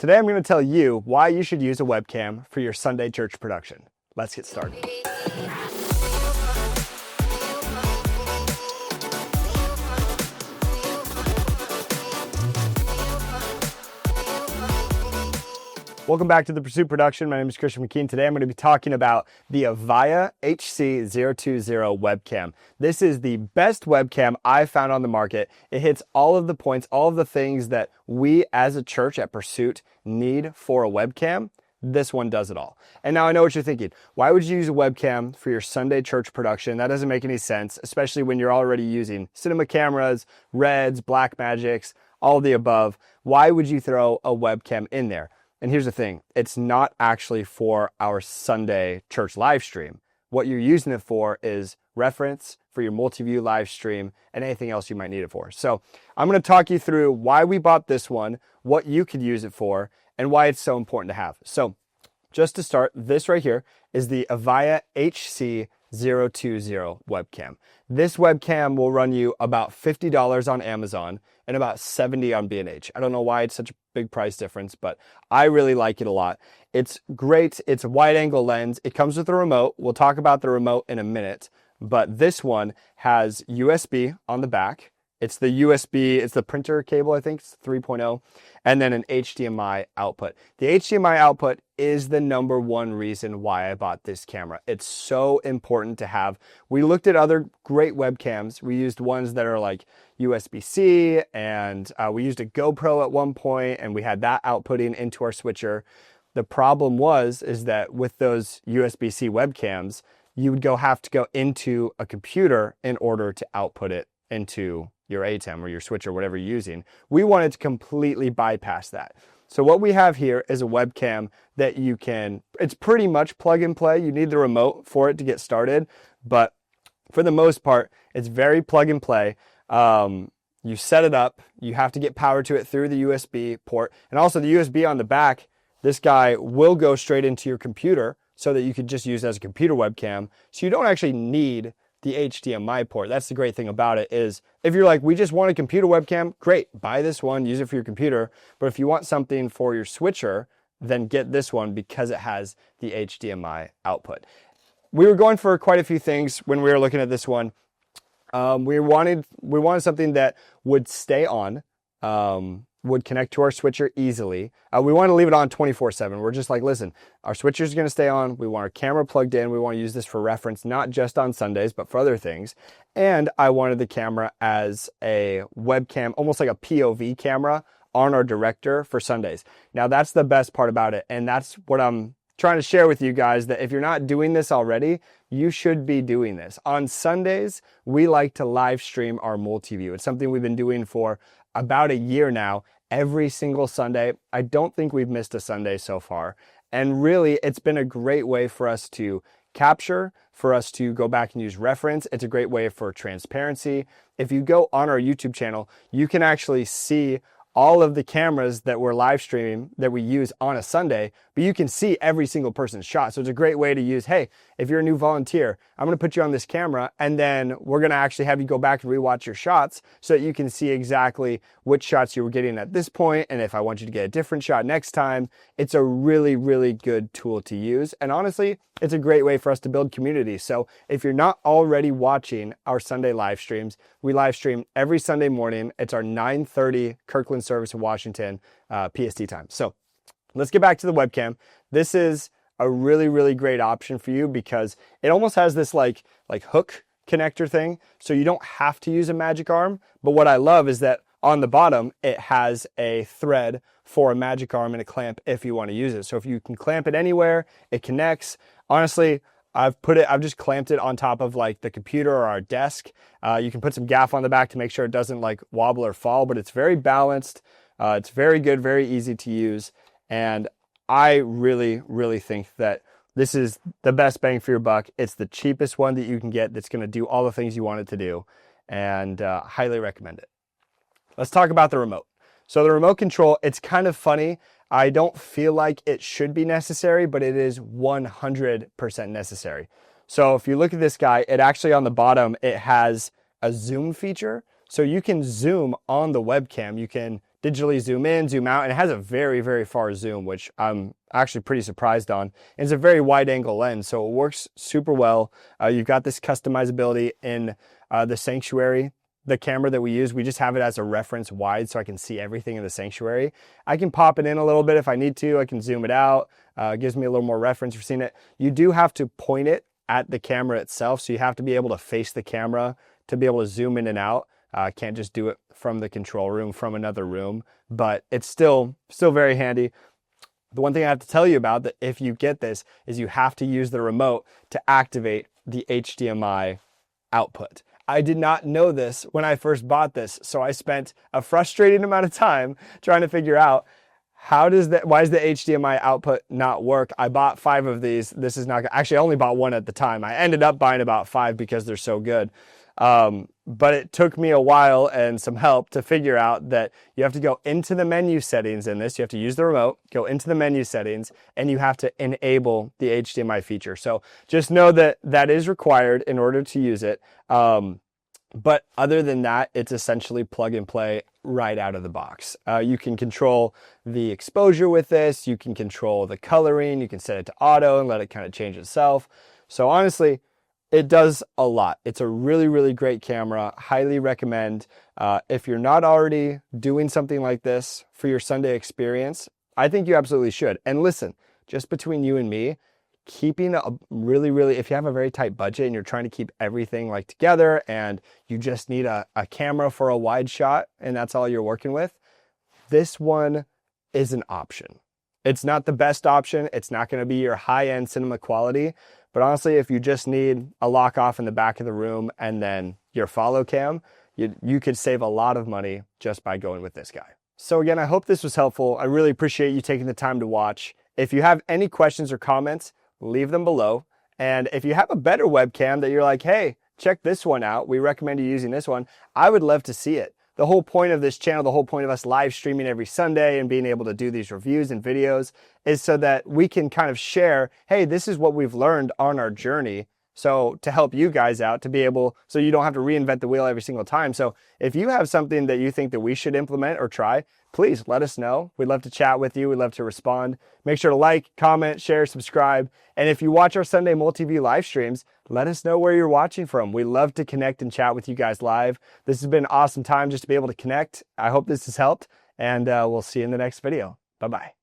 Today I'm going to tell you why you should use a webcam for your Sunday church production. Let's get started. Welcome back to the Pursuit Production. My name is Christian McKean. Today I'm going to be talking about the AVAYA HC020 webcam. This is the best webcam I've found on the market. It hits all of the points, all of the things that we as a church at Pursuit need for a webcam. This one does it all. And now I know what you're thinking. Why would you use a webcam for your Sunday church production? That doesn't make any sense, especially when you're already using cinema cameras, Reds, Blackmagics, all of the above. Why would you throw a webcam in there? And here's the thing, it's not actually for our Sunday church live stream. What you're using it for is reference for your multi-view live stream and anything else you might need it for. So I'm going to talk you through why we bought this one, what you could use it for, and why it's so important to have. So just to start, this right here is the AVAYA HC020 webcam. This webcam will run you about $50 on Amazon and about $70 on B&H. I don't know why it's such a big price difference, but I really like it a lot. It's great. It's a wide angle lens. It comes with a remote. We'll talk about the remote in a minute, but this one has USB on the back. It's the USB, it's the printer cable, I think it's 3.0, and then an HDMI output. The HDMI output is the number one reason why I bought this camera. It's so important to have. We looked at other great webcams. We used ones that are like USB-C, and we used a GoPro at one point, and we had that outputting into our switcher. The problem is that with those USB-C webcams, you would have to go into a computer in order to output it into your ATEM or your switcher, whatever you're using. We wanted to completely bypass that. So what we have here is a webcam that it's pretty much plug and play. You need the remote for it to get started, but for the most part, it's very plug and play. You set it up, you have to get power to it through the USB port, and also the USB on the back, this guy will go straight into your computer so that you could just use it as a computer webcam. So you don't actually need the HDMI port. That's the great thing about it is if you're like, we just want a computer webcam, great, buy this one, use it for your computer. But if you want something for your switcher, then get this one because it has the HDMI output. We were going for quite a few things when we were looking at this one. We wanted something that would stay on, would connect to our switcher easily. We want to leave it on 24/7. We're just like, listen, our switcher is going to stay on. We want our camera plugged in. We want to use this for reference, not just on Sundays, but for other things. And I wanted the camera as a webcam, almost like a POV camera on our director for Sundays. Now that's the best part about it. And that's what I'm trying to share with you guys, that if you're not doing this already, you should be doing this. On Sundays, we like to live stream our multi-view. It's something we've been doing for about a year now, every single Sunday. I don't think we've missed a Sunday so far. And really, it's been a great way for us to capture, for us to go back and use reference. It's a great way for transparency. If you go on our YouTube channel, you can actually see all of the cameras that we're live streaming that we use on a Sunday, but you can see every single person's shot. So it's a great way to use, hey, if you're a new volunteer, I'm going to put you on this camera, and then we're going to actually have you go back and rewatch your shots so that you can see exactly which shots you were getting at this point, and if I want you to get a different shot next time. It's a really, really good tool to use. And honestly, it's a great way for us to build community. So if you're not already watching our Sunday live streams, we live stream every Sunday morning. It's our 9:30 Kirkland service in Washington, PST time. So let's get back to the webcam. This is a really, really great option for you because it almost has this like hook connector thing. So you don't have to use a magic arm. But what I love is that on the bottom, it has a thread for a magic arm and a clamp if you want to use it. So if you can clamp it anywhere, it connects. Honestly, I've just clamped it on top of like the computer or our desk. You can put some gaff on the back to make sure it doesn't like wobble or fall, but it's very balanced. It's very good, very easy to use. And I really, really think that this is the best bang for your buck. It's the cheapest one that you can get that's going to do all the things you want it to do, and highly recommend it. Let's talk about the remote. So the remote control, it's kind of funny. I don't feel like it should be necessary, but it is 100% necessary. So if you look at this guy, it actually on the bottom, it has a zoom feature. So you can zoom on the webcam. You can digitally zoom in, zoom out, and it has a very, very far zoom, which I'm actually pretty surprised on. And it's a very wide angle lens, so it works super well. You've got this customizability in the Sanctuary. The camera that we use, we just have it as a reference wide so I can see everything in the Sanctuary. I can pop it in a little bit if I need to. I can zoom it out. It gives me a little more reference for seeing it. You do have to point it at the camera itself, so you have to be able to face the camera to be able to zoom in and out. Can't just do it from the control room, from another room, but it's still very handy. The one thing I have to tell you about that if you get this is you have to use the remote to activate the HDMI output. I did not know this when I first bought this, so I spent a frustrating amount of time trying to figure out why does the HDMI output not work? I bought 5 of these. This is not, actually I only bought 1 at the time. I ended up buying about 5 because they're so good. But it took me a while and some help to figure out that you have to go into the menu settings in this. You have to use the remote, go into the menu settings, and you have to enable the HDMI feature. So just know that that is required in order to use it. But other than that, it's essentially plug and play right out of the box. You can control the exposure with this. You can control the coloring. You can set it to auto and let it kind of change itself. So honestly, it does a lot. It's a really, really great camera. Highly recommend. If you're not already doing something like this for your Sunday experience, I think you absolutely should. And listen, just between you and me, keeping a really, if you have a very tight budget and you're trying to keep everything like together and you just need a camera for a wide shot and that's all you're working with, this one is an option. It's not the best option. It's not going to be your high-end cinema quality. But honestly, if you just need a lock off in the back of the room and then your follow cam, you could save a lot of money just by going with this guy. So again, I hope this was helpful. I really appreciate you taking the time to watch. If you have any questions or comments, leave them below. And if you have a better webcam that you're like, hey, check this one out, we recommend you using this one, I would love to see it. The whole point of this channel, the whole point of us live streaming every Sunday and being able to do these reviews and videos is so that we can kind of share, hey, this is what we've learned on our journey. So to help you guys out to be able, so you don't have to reinvent the wheel every single time. So if you have something that you think that we should implement or try, please let us know. We'd love to chat with you. We'd love to respond. Make sure to like, comment, share, subscribe. And if you watch our Sunday multi-view live streams, let us know where you're watching from. We love to connect and chat with you guys live. This has been an awesome time just to be able to connect. I hope this has helped, and we'll see you in the next video. Bye-bye.